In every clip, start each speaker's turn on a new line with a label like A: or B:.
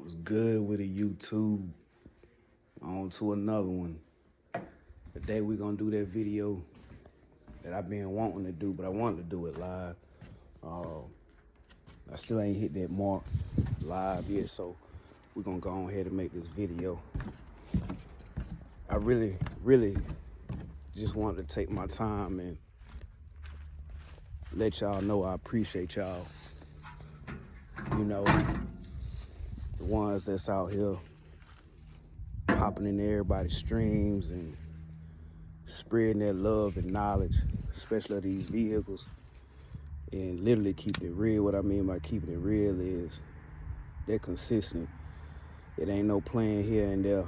A: Was good with a YouTube. On to another one. Today we're gonna do that video that I've been wanting to do, but I wanted to do it live. I still ain't hit that mark live yet, so we're gonna go on ahead and make this video. I really just wanted to take my time and let y'all know I appreciate y'all. You know, the ones that's out here popping in everybody's streams and spreading that love and knowledge, especially of these vehicles, and literally keeping it real. What I mean by keeping it real is they're consistent. It ain't no playing here and there.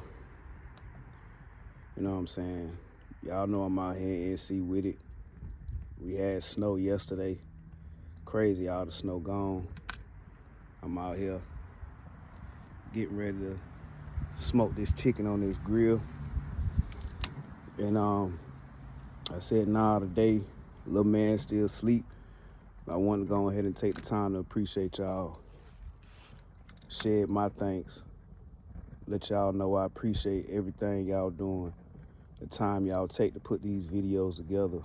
A: You know what I'm saying? Y'all know I'm out here in NC with it. We had snow yesterday. Crazy, all the snow gone. I'm out here getting ready to smoke this chicken on this grill. And I said, nah, today, little man still asleep. I wanted to go ahead and take the time to appreciate y'all. Shed my thanks. Let y'all know I appreciate everything y'all doing. The time y'all take to put these videos together.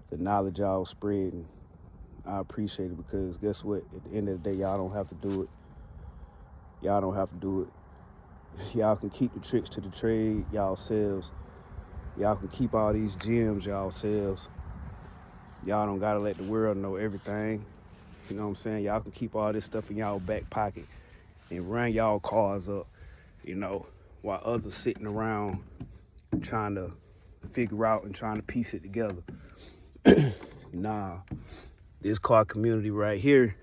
A: The knowledge y'all spreading. I appreciate it because guess what? At the end of the day, y'all don't have to do it. Y'all don't have to do it. Y'all can keep the tricks to the trade y'all-selves. Y'all can keep all these gems y'all-selves. Y'all don't gotta let the world know everything. You know what I'm saying? Y'all can keep all this stuff in y'all back pocket and run y'all cars up, you know, while others sitting around trying to figure out and trying to piece it together. Nah, this car community right here,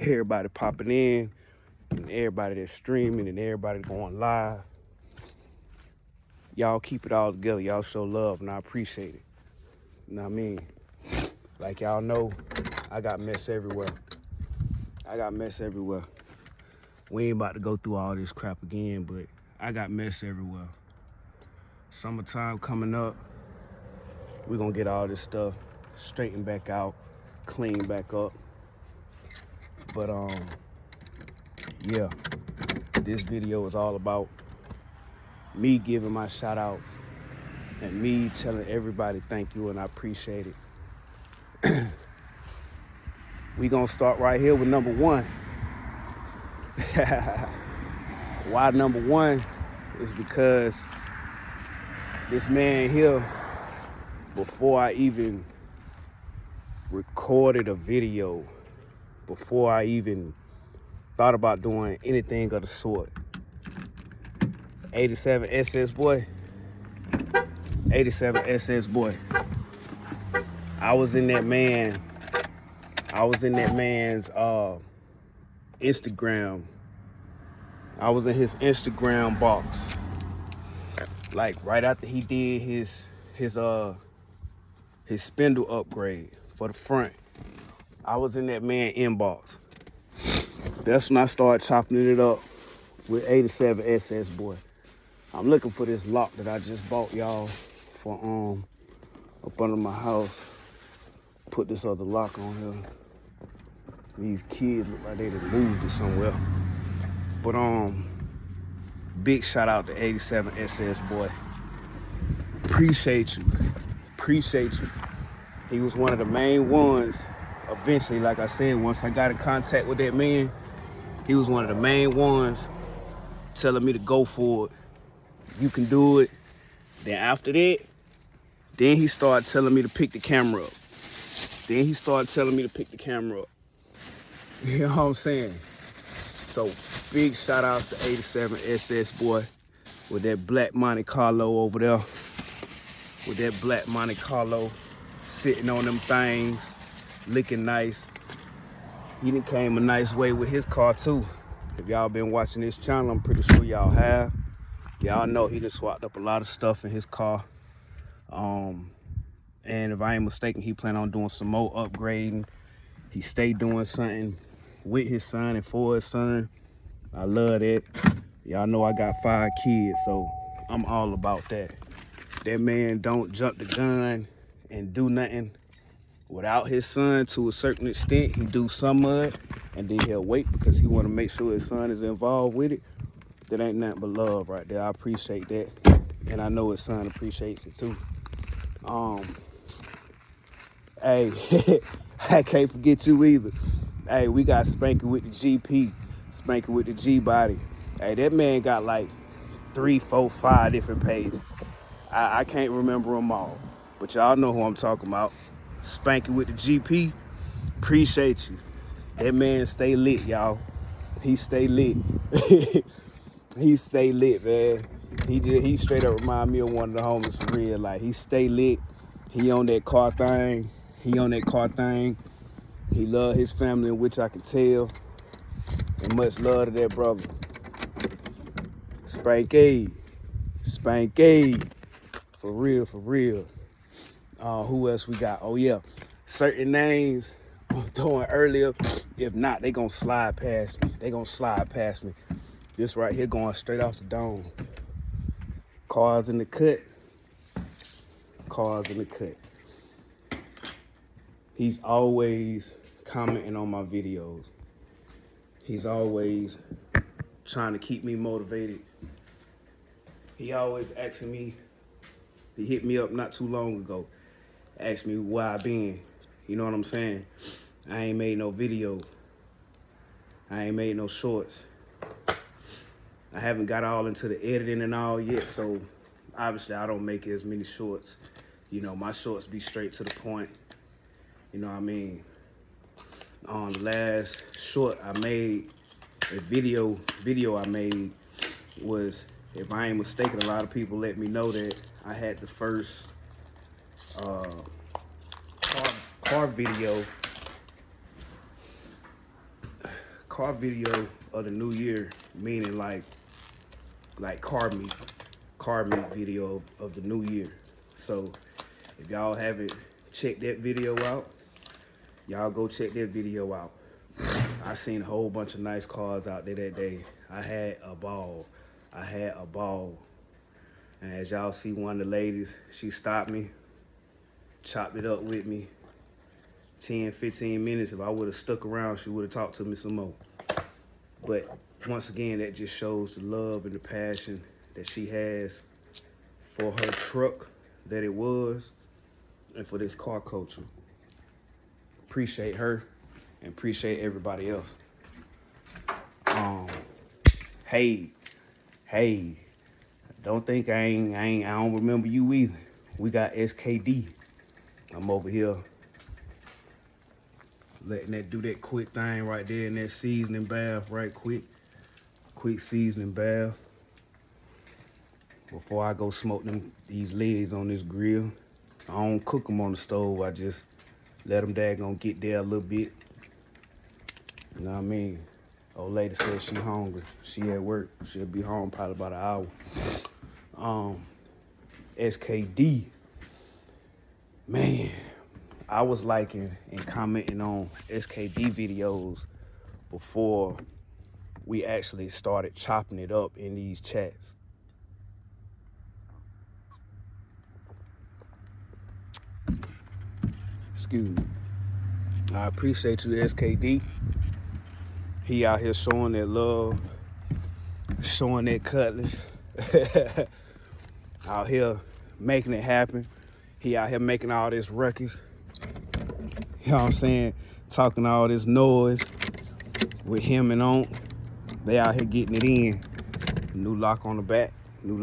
A: everybody popping in, and everybody that's streaming and everybody going live. Y'all keep it all together. Y'all show love, and I appreciate it. You know what I mean? Like y'all know, I got mess everywhere. We ain't about to go through all this crap again, but I got mess everywhere. Summertime coming up, we're gonna get all this stuff straightened back out, cleaned back up. But yeah, this video is all about me giving my shout outs and me telling everybody thank you and I appreciate it. We gonna start right here with number one. Why number one is because this man here, before I even recorded a video, before I even thought about doing anything of the sort, 87 SS boy. I was in that man's Instagram. I was in his Instagram box. Like right after he did his spindle upgrade for the front. I was in that man's inbox. That's when I started chopping it up with 87 SS boy. I'm looking for this lock that I just bought y'all for up under my house. Put this other lock on here. These kids look like they done moved it somewhere. But big shout out to 87 SS boy. Appreciate you. He was one of the main ones. Eventually, like I said, once I got in contact with that man, he was one of the main ones telling me to go for it. You can do it. Then after that, then he started telling me to pick the camera up. You know what I'm saying? So big shout out to 87 SS boy with that black Monte Carlo over there. With that black Monte Carlo sitting on them things, looking nice. He done came a nice way with his car too. If y'all been watching this channel, I'm pretty sure y'all have. Y'all know he done swapped up a lot of stuff in his car. And if I ain't mistaken, he plan on doing some more upgrading. He stay doing something with his son and for his son. I love that. Y'all know I got 5 kids, so I'm all about that. That man don't jump the gun and do nothing without his son. To a certain extent, he do some of it. and then he'll wait because he want to make sure his son is involved with it, that ain't nothing but love right there. I appreciate that, and I know his son appreciates it too. Hey, I can't forget you either. Hey, we got Spanking with the GP, Spanking with the G-Body. Hey, that man got like 3, 4, 5 different pages. I can't remember them all, but y'all know who I'm talking about. Spanking with the GP, appreciate you. That man stay lit, y'all. He stay lit. He stay lit, man. He straight up remind me of one of the homies for real. Like, he stay lit. He on that car thing. He love his family, in which I can tell. And much love to that brother. Spanky. For real. Who else we got? Oh, yeah. Certain names I'm throwing earlier. If not, they gonna slide past me. This right here going straight off the dome. Cars in the cut. He's always commenting on my videos. He's always trying to keep me motivated. He always asking me, he hit me up not too long ago, asked me where I been. You know what I'm saying? I ain't made no video. I ain't made no shorts. I haven't got all into the editing and all yet, so obviously I don't make as many shorts. You know, my shorts be straight to the point. You know what I mean? On the last short I made, a video I made was, if I ain't mistaken, a lot of people let me know that I had the first car video of the new year, meaning like car meet video of the new year. So if y'all haven't checked that video out, y'all go check that video out. I seen a whole bunch of nice cars out there that day. I had a ball. And as y'all see, one of the ladies, she stopped me, chopped it up with me. 10, 15 minutes. If I would have stuck around, she would have talked to me some more. But once again, that just shows the love and the passion that she has for her truck that it was, and for this car culture. Appreciate her and appreciate everybody else. Hey, don't think I don't remember you either. We got SKD. I'm over here letting that do that quick thing right there in that seasoning bath right quick. Quick seasoning bath. Before I go smoke these legs on this grill. I don't cook them on the stove. I just let them daggone get there a little bit. You know what I mean? Old lady said she hungry. She at work. She'll be home probably about an hour. SKD. Man, I was liking and commenting on SKD videos before we actually started chopping it up in these chats. Excuse me. I appreciate you, SKD. He out here showing that love, showing that cutlass. Out here making it happen. He out here making all this ruckus. You know what I'm saying? Talking all this noise with him and on. They out here getting it in. New lock on the back. You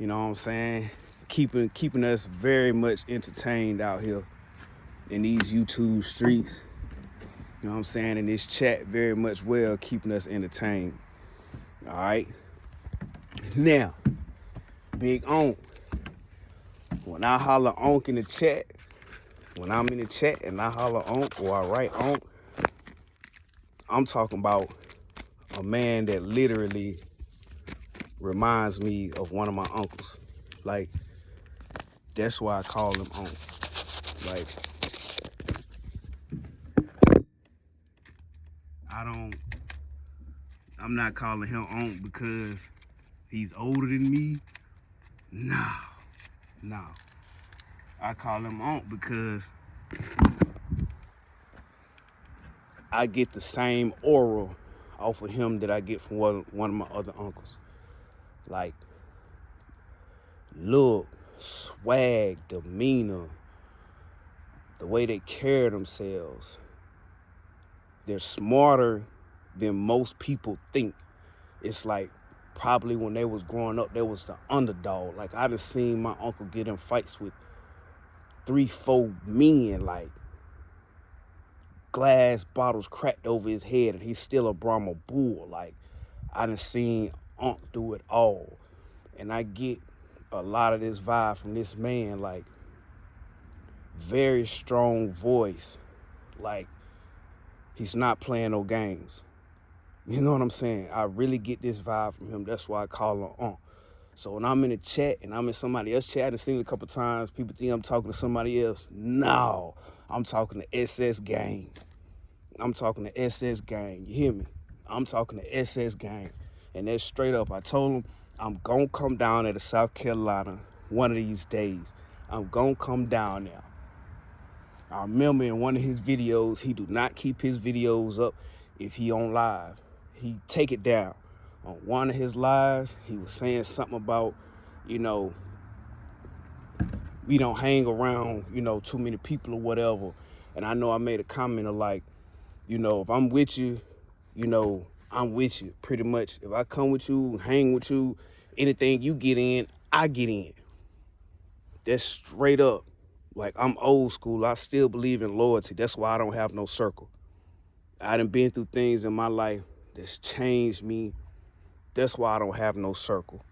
A: know what I'm saying? Keeping us very much entertained out here in these YouTube streets. You know what I'm saying? In this chat, very much well, keeping us entertained. All right? Now, Big Onk. When I holler Onk in the chat, when I'm in the chat and I holler Onk or I write Onk, I'm talking about a man that literally reminds me of one of my uncles. Like, that's why I call him Onk. Like, I'm not calling him Onk because he's older than me. No. I call him Onk because I get the same aura off of him that I get from one of my other uncles. Like, look, swag, demeanor, the way they carry themselves. They're smarter than most people think. It's like probably when they was growing up, they was the underdog. Like, I just seen my uncle get in fights with 3-4 men, like glass bottles cracked over his head, and he's still a Brahma bull. Like, I done seen Unc do it all. And I get a lot of this vibe from this man, like, very strong voice. Like, he's not playing no games. You know what I'm saying? I really get this vibe from him. That's why I call him Unc. So when I'm in a chat and I'm in somebody else's chat, I've seen it a couple times, people think I'm talking to somebody else. No, I'm talking to SS Gang. I'm talking to SS Gang. You hear me? I'm talking to SS Gang. And that's straight up. I told him I'm going to come down there to South Carolina one of these days. I'm going to come down there. I remember in one of his videos, he do not keep his videos up if he on live. He take it down. On one of his lives, he was saying something about, we don't hang around, too many people or whatever. And I know I made a comment of like, if I'm with you, I'm with you pretty much. If I come with you, hang with you, anything you get in, I get in. That's straight up. Like, I'm old school. I still believe in loyalty. That's why I don't have no circle. I done been through things in my life that's changed me. That's why I don't have no circle.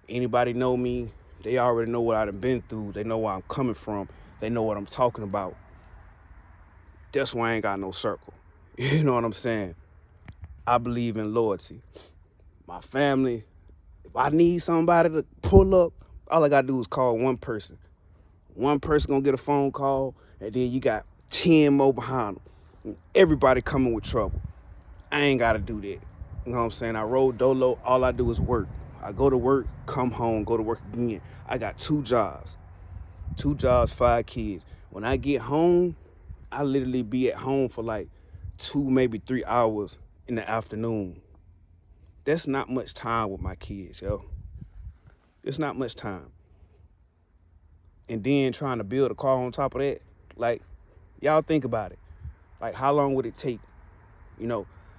A: Anybody know me, they already know what I done been through. They know where I'm coming from. They know what I'm talking about. That's why I ain't got no circle. You know what I'm saying? I believe in loyalty. My family, if I need somebody to pull up, all I gotta do is call one person. One person gonna get a phone call, and then you got 10 more behind them. Everybody coming with trouble. I ain't gotta do that. You know what I'm saying? I roll dolo, all I do is work. I go to work, come home, go to work again. I got 2 jobs. 2 jobs, 5 kids. When I get home, I literally be at home for like 2, maybe 3 hours in the afternoon. That's not much time with my kids, yo. It's not much time. And then trying to build a car on top of that, like, y'all think about it. Like, how long would it take?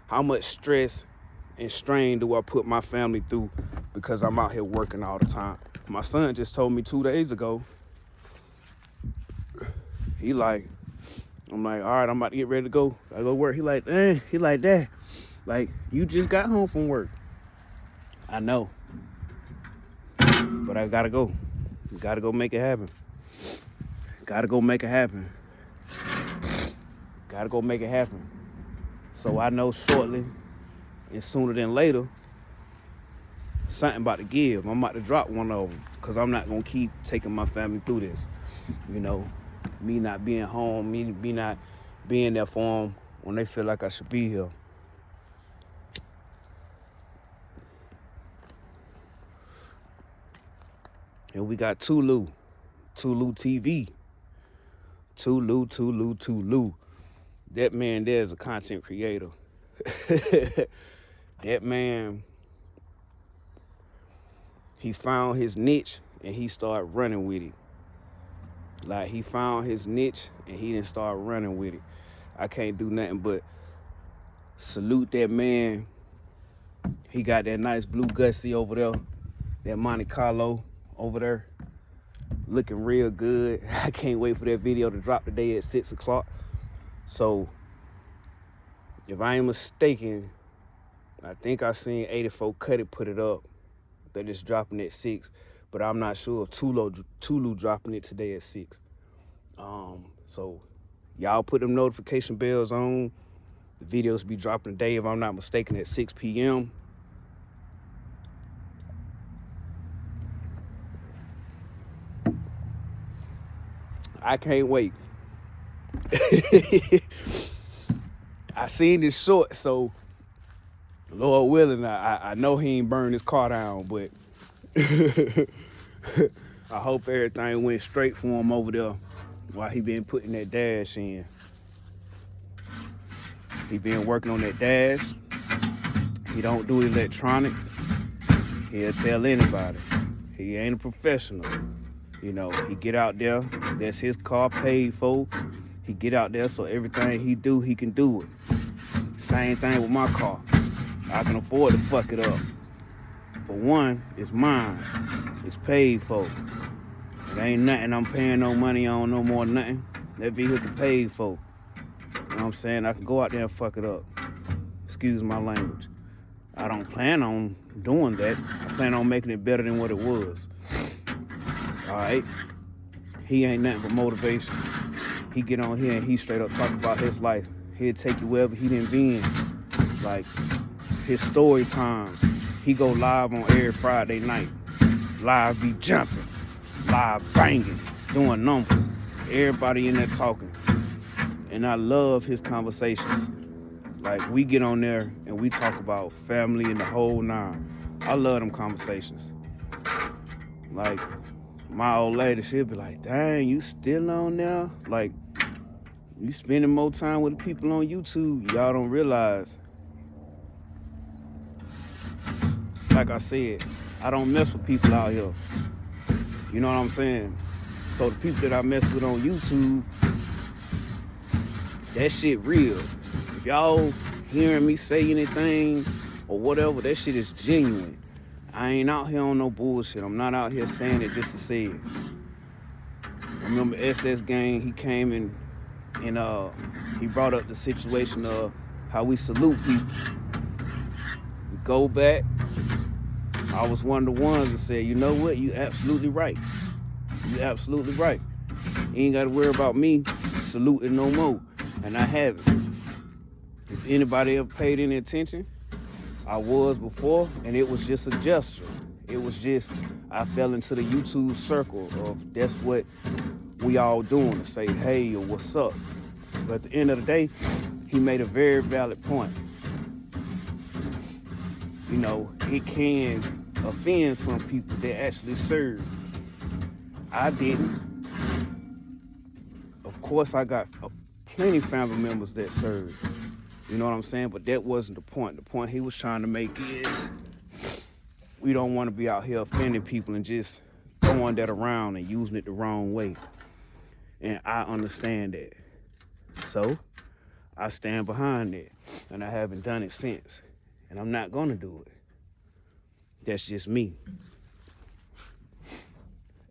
A: How much stress and strain do I put my family through because I'm out here working all the time? My son just told me 2 days ago, I'm like, all right, I'm about to get ready to go. I go to work. He like, Dad, like, you just got home from work. I know, but I gotta go. Gotta go make it happen. Gotta go make it happen. Gotta go make it happen. So I know shortly and sooner than later, something about to give. I'm about to drop one of them because I'm not going to keep taking my family through this. Me not being home, me not being there for them when they feel like I should be here. And we got Tulu TV. Tulu. That man there is a content creator. That man, he found his niche and he started running with it. Like, he found his niche and he didn't start running with it. I can't do nothing but salute that man. He got that nice blue Gussie over there, that Monte Carlo over there, looking real good. I can't wait for that video to drop today at 6 o'clock. So, if I ain't mistaken, I think I seen 84 Cut It put it up. That it's dropping at 6, but I'm not sure if Tulu dropping it today at 6. So y'all put them notification bells on. The videos be dropping today, if I'm not mistaken, at 6 p.m. I can't wait. I seen this short, so Lord willing, I know he ain't burned his car down, but I hope everything went straight for him over there while he been putting that dash in. He been working on that dash. He don't do electronics. He'll tell anybody. He ain't a professional. You know, he get out there. That's his car paid for. He get out there so everything he do, he can do it. Same thing with my car. I can afford to fuck it up. For one, it's mine. It's paid for. It ain't nothing I'm paying no money on, no more nothing. That vehicle paid for. You know what I'm saying? I can go out there and fuck it up. Excuse my language. I don't plan on doing that. I plan on making it better than what it was. All right? He ain't nothing but motivation. He get on here and he straight up talk about his life. He'll take you wherever he done been. Like, his story times. He go live on every Friday night. Live be jumping. Live banging. Doing numbers. Everybody in there talking. And I love his conversations. Like, we get on there and we talk about family and the whole nine. I love them conversations. Like, my old lady, she'll be like, dang, you still on there? Like, you spending more time with the people on YouTube, y'all don't realize. Like I said, I don't mess with people out here. You know what I'm saying? So the people that I mess with on YouTube, that shit real. If y'all hearing me say anything or whatever, that shit is genuine. I ain't out here on no bullshit. I'm not out here saying it just to say it. I remember SS Gang, he came and he brought up the situation of how we salute people. We go back. I was one of the ones that said, you know what, you absolutely right. You absolutely right. You ain't got to worry about me saluting no more. And I haven't. If anybody ever paid any attention, I was before, and it was just a gesture. It was just, I fell into the YouTube circle of that's what we all doing, to say hey or what's up. But at the end of the day, he made a very valid point. You know, it can offend some people that actually serve. I didn't. Of course, I got plenty family members that serve. You know what I'm saying? But that wasn't the point. The point he was trying to make is we don't want to be out here offending people and just throwing that around and using it the wrong way. And I understand that. So I stand behind that. And I haven't done it since. And I'm not going to do it. That's just me.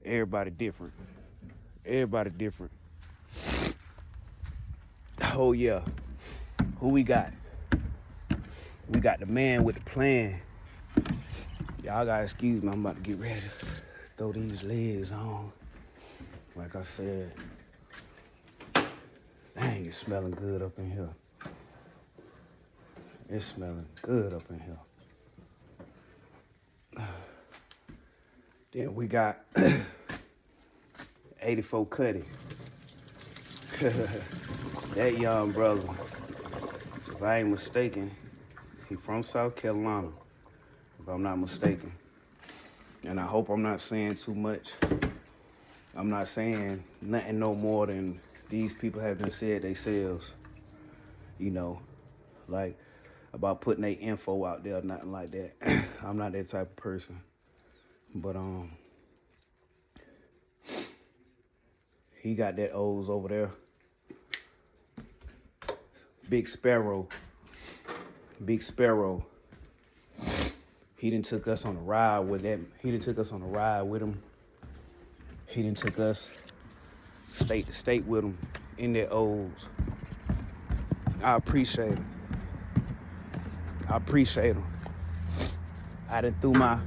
A: Everybody different. Everybody different. Oh, yeah. Who we got? We got the man with the plan. Y'all gotta excuse me. I'm about to get ready to throw these legs on. Like I said, dang, it's smelling good up in here. It's smelling good up in here. Then we got 84 Cuddy. That young brother, if I ain't mistaken, he from South Carolina, if I'm not mistaken. And I hope I'm not saying too much. I'm not saying nothing no more than these people have been said themselves. You know, like about putting their info out there, nothing like that. I'm not that type of person. But he got that O's over there. Big Sparrow. Big Sparrow. He done took us on a ride with that. He done took us on a ride with him. He done took us state to state with him in their O's. I appreciate him. I appreciate him. I done threw my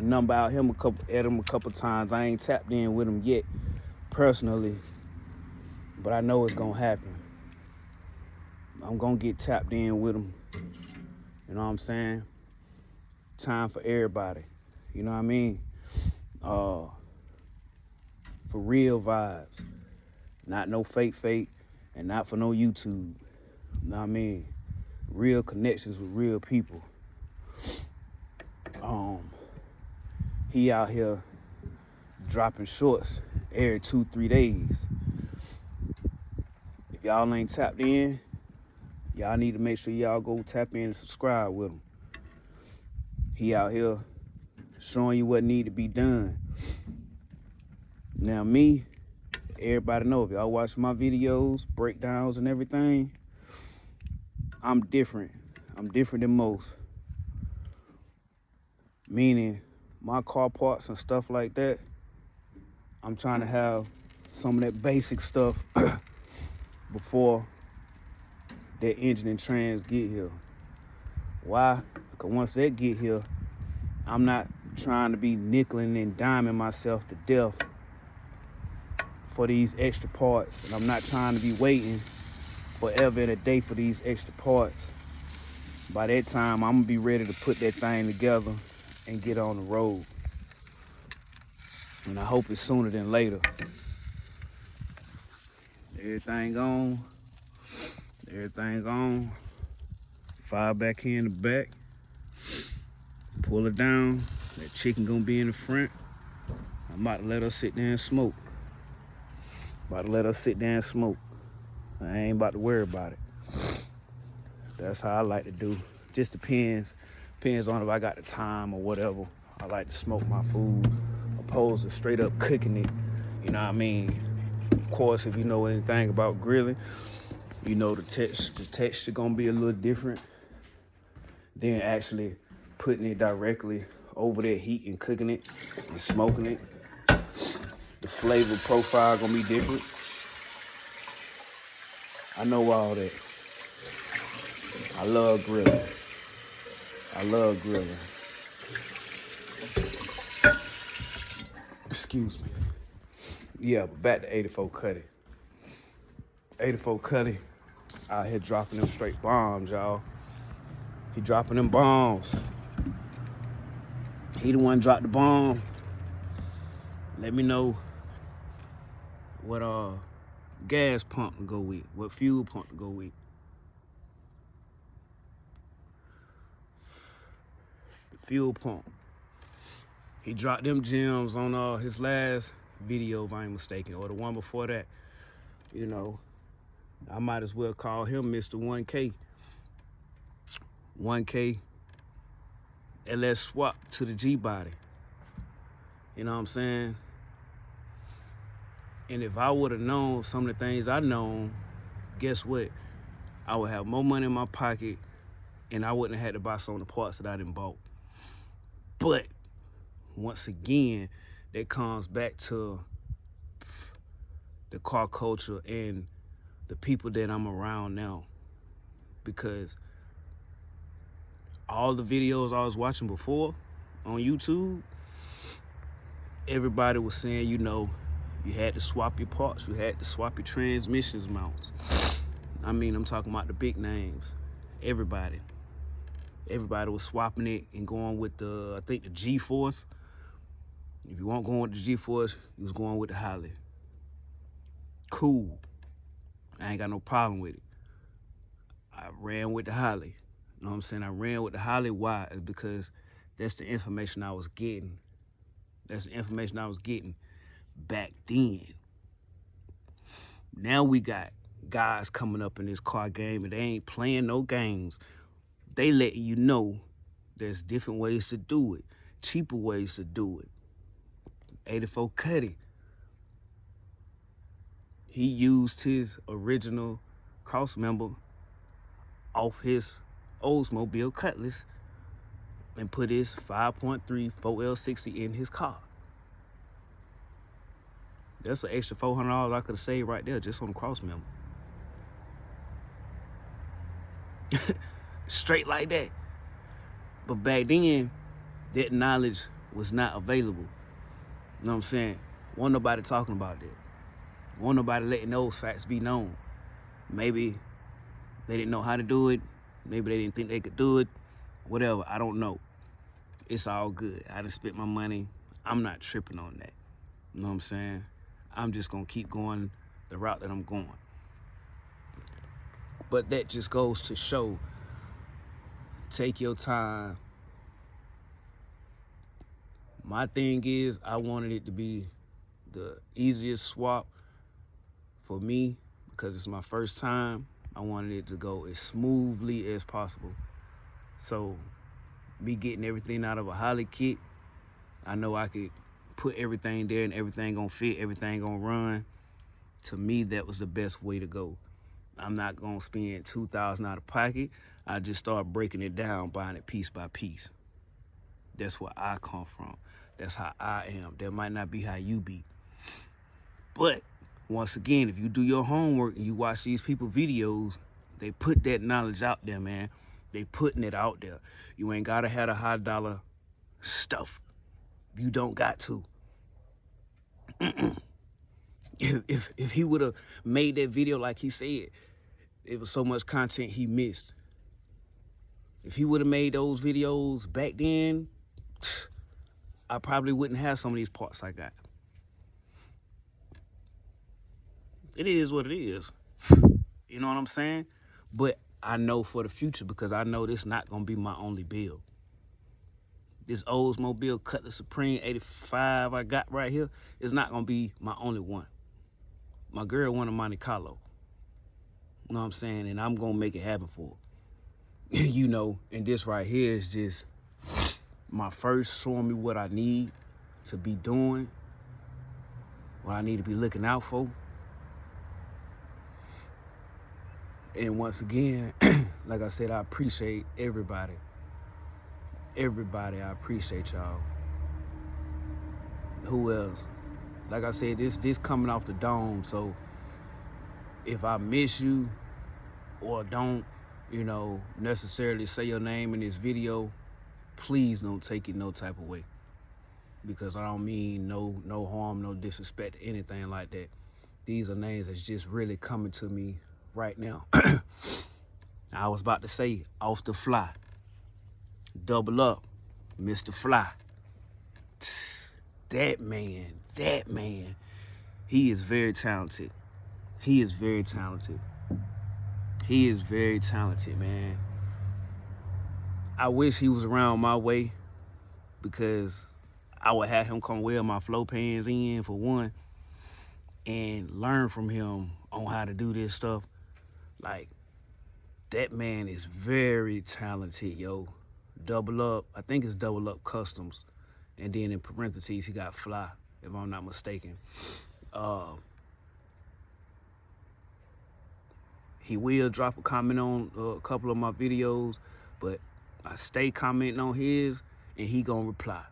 A: number out him at him a couple times. I ain't tapped in with him yet, personally, but I know it's gonna happen. I'm gonna get tapped in with him. You know what I'm saying? Time for everybody. You know what I mean? For real vibes. Not no fake, and not for no YouTube. You know what I mean? Real connections with real people. He out here dropping shorts every 2-3 days. If y'all ain't tapped in Y'all need to make sure y'all go tap in and subscribe with him. He out here showing you what need to be done. Now me, everybody know, if y'all watch my videos, breakdowns and everything, I'm different. I'm different than most. Meaning my car parts and stuff like that, I'm trying to have some of that basic stuff before that engine and trans get here. Why? Because once that get here, I'm not trying to be nickeling and diming myself to death for these extra parts. And I'm not trying to be waiting forever and a day for these extra parts. By that time, I'm gonna be ready to put that thing together and get on the road. And I hope it's sooner than later. Everything on. Everything on. Fire back here in the back. Pull it down. That chicken gonna be in the front. I'm about to let her sit there and smoke. I ain't about to worry about it. That's how I like to do. Just depends on if I got the time or whatever. I like to smoke my food opposed to straight up cooking it. You know what I mean? Of course, if you know anything about grilling, you know the texture gonna be a little different than actually putting it directly over that heat and cooking it and smoking it. The flavor profile gonna be different. I know all that. I love grilling. Excuse me. Yeah, but back to 84 Cuddy. 84 Cuddy out here dropping them straight bombs, y'all. He dropping them bombs. He the one dropped the bomb. Let me know what gas pump to go with, what fuel pump to go with. The fuel pump. He dropped them gems on his last video, if I ain't mistaken, or the one before that. You know, I might as well call him Mr. 1K. 1K LS swap to the G-body. You know what I'm saying? And if I would have known some of the things I known, guess what? I would have more money in my pocket and I wouldn't have had to buy some of the parts that I didn't bought. But once again, that comes back to the car culture and the people that I'm around now. Because all the videos I was watching before on YouTube, everybody was saying, you know, you had to swap your parts, you had to swap your transmissions mounts. I mean, I'm talking about the big names. Everybody was swapping it and going with I think the G-Force. If you weren't going with the G-Force, you was going with the Holly. Cool. I ain't got no problem with it. I ran with the Holly. You know what I'm saying? I ran with the Holly. Why? It's because that's the information I was getting. That's the information I was getting back then. Now we got guys coming up in this car game and they ain't playing no games. They letting you know there's different ways to do it, cheaper ways to do it. 84 Cuddy. He used his original cross member off his Oldsmobile Cutlass and put his 5.3 4L60 in his car. That's an extra $400 I could have saved right there just on the cross member. Straight like that. But back then, that knowledge was not available. You know what I'm saying? Wasn't nobody talking about that. Wasn't nobody letting those facts be known. Maybe they didn't know how to do it. Maybe they didn't think they could do it. Whatever, I don't know. It's all good. I done spent my money. I'm not tripping on that. You know what I'm saying? I'm just gonna keep going the route that I'm going. But that just goes to show, take your time. My thing is, I wanted it to be the easiest swap for me because it's my first time. I wanted it to go as smoothly as possible. So me getting everything out of a Holly kit, I know I could put everything there and everything gonna fit, everything gonna run. To me, that was the best way to go. I'm not gonna spend $2,000 out of pocket. I just start breaking it down, buying it piece by piece. That's where I come from. That's how I am. That might not be how you be. But once again, if you do your homework and you watch these people videos, they put that knowledge out there, man. They putting it out there. You ain't gotta have the high dollar stuff. You don't got to. If he would have made that video like he said, it was so much content he missed. If he would have made those videos back then, I probably wouldn't have some of these parts I got. It is what it is. You know what I'm saying? But I know for the future, because I know this not gonna be my only build. This Oldsmobile Cutlass Supreme 85 I got right here is not gonna be my only one. My girl wanted Monte Carlo. You know what I'm saying? And I'm gonna make it happen for her. You know, and this right here is just my first showing me what I need to be doing, what I need to be looking out for. And once again, like I said, I appreciate everybody. Everybody, I appreciate y'all. Who else? Like I said, this coming off the dome, so if I miss you or don't, you know, necessarily say your name in this video, please don't take it no type of way. Because I don't mean no harm, no disrespect, anything like that. These are names that's just really coming to me right now. I was about to say, off the fly. Double up, Mr. Fly. That man, he is very talented. He is very talented. He is very talented, man. I wish he was around my way, because I would have him come wear my flow pans in, for one, and learn from him on how to do this stuff. Like, that man is very talented, yo. Double Up, I think it's Double Up Customs. And then in parentheses, he got Fly, if I'm not mistaken. He will drop a comment on a couple of my videos, but I stay commenting on his, and he gonna reply.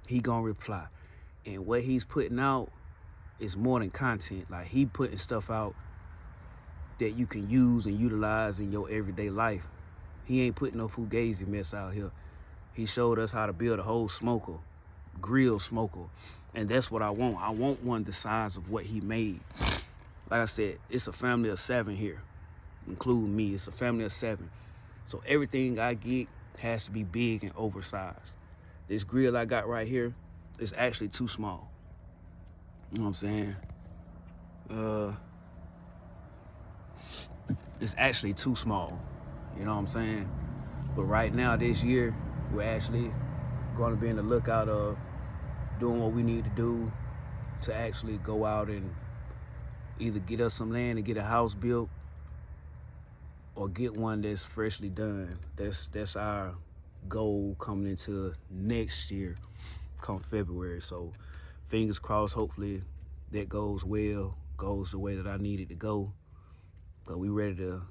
A: He gonna reply. And what he's putting out is more than content. Like, he putting stuff out that you can use and utilize in your everyday life. He ain't putting no fugazi mess out here. He showed us how to build a whole smoker, grill smoker. And that's what I want. I want one the size of what he made. Like I said, it's a family of 7 here, including me. It's a family of 7. So everything I get has to be big and oversized. This grill I got right here is actually too small. You know what I'm saying? It's actually too small. You know what I'm saying? But right now, this year, we're actually going to be in the lookout of doing what we need to do to actually go out and either get us some land and get a house built, or get one that's freshly done. That's our goal coming into next year, come February. So fingers crossed, hopefully that goes well, goes the way that I need it to go. So we ready to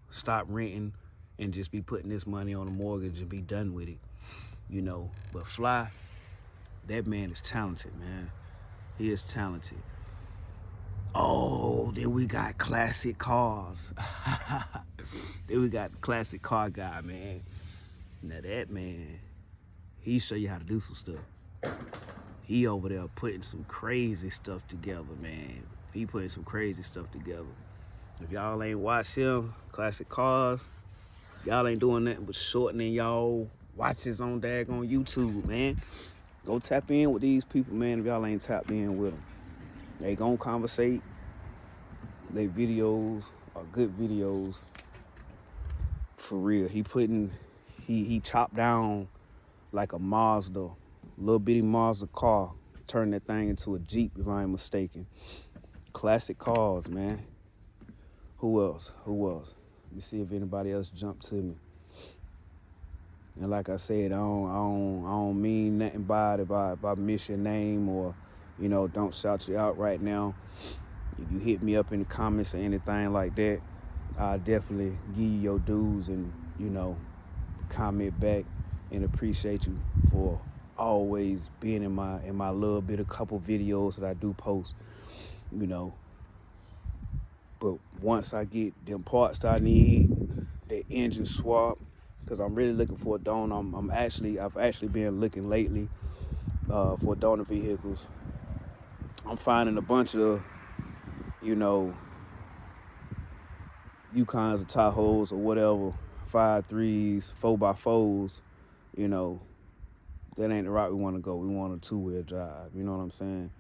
A: stop renting and just be putting this money on a mortgage and be done with it, you know. But Fly, that man is talented, man. He is talented. Oh, then we got classic cars. Then we got the classic car guy, man. Now that man, he show you how to do some stuff. He over there putting some crazy stuff together, man. He putting some crazy stuff together. If y'all ain't watched him, Classic Cars, y'all ain't doing nothing but shortening y'all watches on daggone YouTube, man. Go tap in with these people, man, if y'all ain't tapped in with them. They gon' conversate. They videos are good videos. For real. He chopped down like a Mazda, little bitty Mazda car, turned that thing into a Jeep, if I ain't mistaken. Classic Cars, man. Who else? Let me see if anybody else jumped to me. And like I said, I don't mean nothing by it if I miss your name or, don't shout you out right now. If you hit me up in the comments or anything like that, I'll definitely give you your dues and, comment back and appreciate you for always being in my little bit of couple videos that I do post, But once I get them parts that I need, the engine swap, because I'm really looking for a donor. I've actually been looking lately for donor vehicles. I'm finding a bunch of, Yukons or Tahoes or whatever, 5.3s, 4x4s, that ain't the route we want to go. We want a two-wheel drive, you know what I'm saying?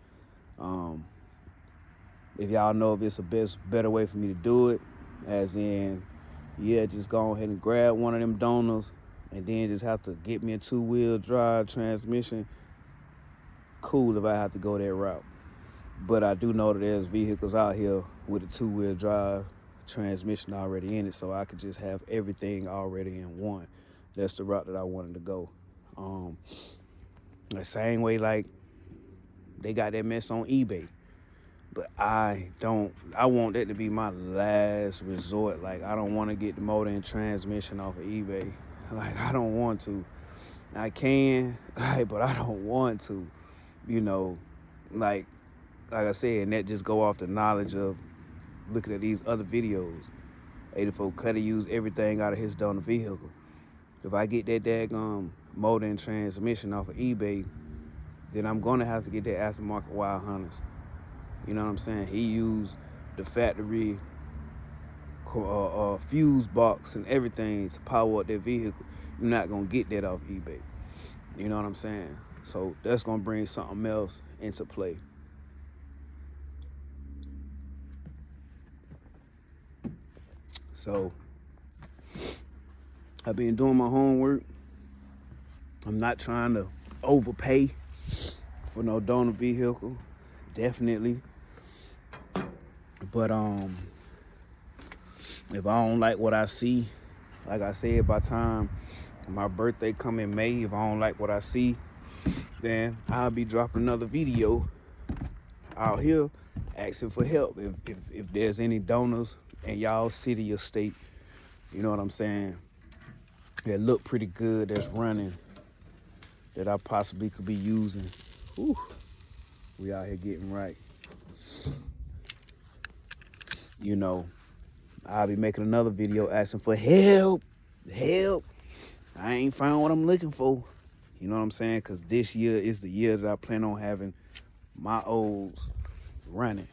A: If y'all know if it's a better way for me to do it, as in, just go ahead and grab one of them donors and then just have to get me a two-wheel drive transmission, cool if I have to go that route. But I do know that there's vehicles out here with a two-wheel drive transmission already in it, so I could just have everything already in one. That's the route that I wanted to go. The same way like they got that mess on eBay. But I want that to be my last resort. Like, I don't want to get the motor and transmission off of eBay. Like, I don't want to. I can, but I don't want to. Like I said, and that just go off the knowledge of looking at these other videos. 84 Cutter used everything out of his donor vehicle. If I get that daggone motor and transmission off of eBay, then I'm going to have to get that aftermarket Wild Hunters. You know what I'm saying? He used the factory fuse box and everything to power up that vehicle. You're not going to get that off eBay. You know what I'm saying? So that's going to bring something else into play. So I've been doing my homework. I'm not trying to overpay for no donor vehicle. Definitely. But if I don't like what I see, like I said, by the time my birthday come in May, if I don't like what I see, then I'll be dropping another video out here asking for help. If there's any donors in y'all city or state, you know what I'm saying, that look pretty good, that's running, that I possibly could be using. Whew, we out here getting right. I'll be making another video asking for help. I ain't found what I'm looking for. You know what I'm saying? Because this year is the year that I plan on having my olds running.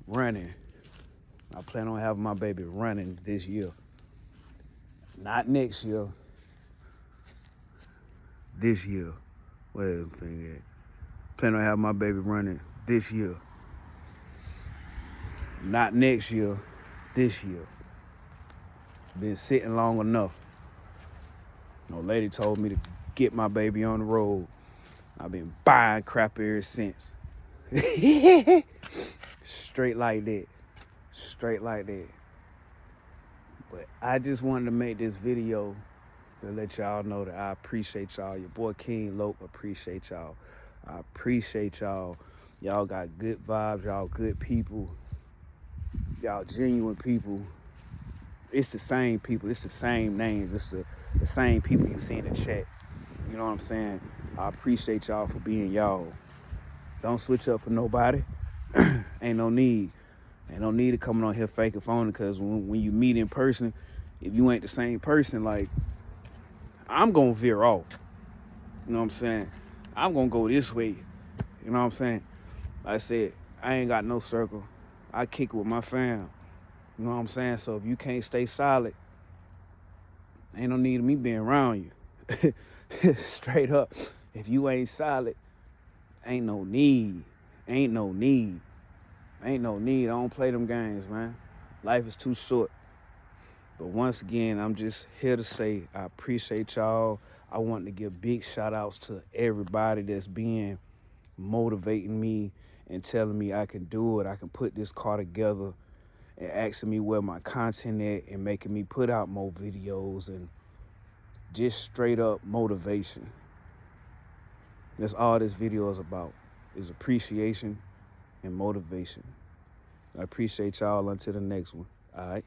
A: I plan on having my baby running this year. Not next year. This year. Where's the thing at? Plan on having my baby running this year. Not next year, this year. Been sitting long enough. No lady told me to get my baby on the road. I've been buying crap ever since. Straight like that. But I just wanted to make this video to let y'all know that I appreciate y'all. Your boy King Lope appreciate y'all. I appreciate y'all. Y'all got good vibes. Y'all good people. Y'all genuine people. It's the same people. It's the same names. It's the same people you see in the chat. You know what I'm saying? I appreciate y'all for being y'all. Don't switch up for nobody. Ain't no need. Ain't no need to coming on here fake and phony, because when you meet in person, if you ain't the same person, like, I'm going to veer off. You know what I'm saying? I'm going to go this way. You know what I'm saying? Like I said, I ain't got no circle. I kick it with my fam. You know what I'm saying? So if you can't stay solid, ain't no need of me being around you. Straight up. If you ain't solid, ain't no need. I don't play them games, man. Life is too short. But once again, I'm just here to say I appreciate y'all. I want to give big shout outs to everybody that's being motivating me and telling me I can do it. I can put this car together and asking me where my content at and making me put out more videos and just straight up motivation. That's all this video is about, is appreciation and motivation. I appreciate y'all. Until the next one. All right.